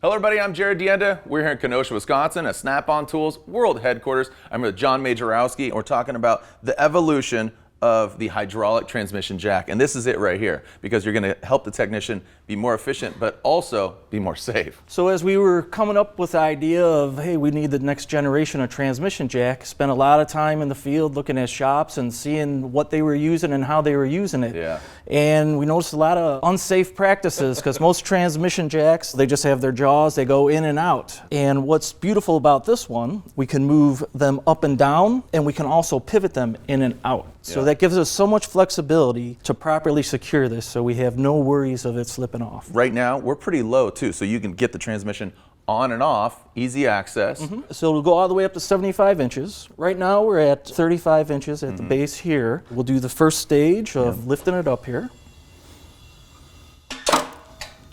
Hello everybody, I'm Jared Dienda. We're here in Kenosha, Wisconsin at Snap-on Tools World Headquarters. I'm with John Majorowski and we're talking about the evolution of the hydraulic transmission jack. And this is it right here, because you're gonna help the technician be more efficient, but also be more safe. So as we were coming up with the idea of, hey, we need the next generation of transmission jack, spent a lot of time in the field looking at shops and seeing what they were using and how they were using it. Yeah. And we noticed a lot of unsafe practices because most transmission jacks, they just have their jaws, they go in and out. And what's beautiful about this one, we can move them up and down, and we can also pivot them in and out. So that gives us so much flexibility to properly secure this so we have no worries of it slipping off. Right now, we're pretty low too, so you can get the transmission on and off, easy access. So it'll go all the way up to 75 inches. Right now we're at 35 inches at the base here. We'll do the first stage of lifting it up here.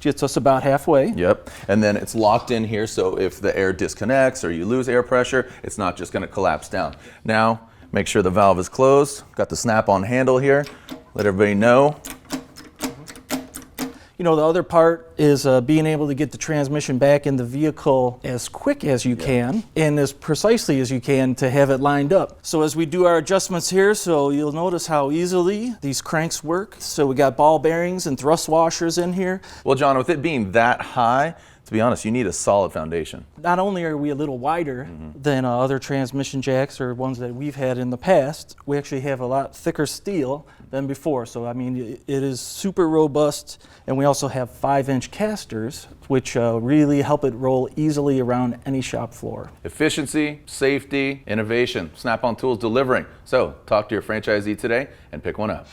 Gets us about halfway. Yep, and then it's locked in here, so if the air disconnects or you lose air pressure, it's not just gonna collapse down. Now, make sure the valve is closed. Got the snap-on handle here. Let everybody know. You know, the other part is being able to get the transmission back in the vehicle as quick as you can and as precisely as you can to have it lined up. So as we do our adjustments here, so you'll notice how easily these cranks work. So we got ball bearings and thrust washers in here. Well, John, with it being that high, to be honest, you need a solid foundation. Not only are we a little wider than other transmission jacks or ones that we've had in the past, we actually have a lot thicker steel than before. So, I mean, it is super robust, and we also have 5-inch casters, which really help it roll easily around any shop floor. Efficiency, safety, innovation, Snap-on Tools delivering. So talk to your franchisee today and pick one up.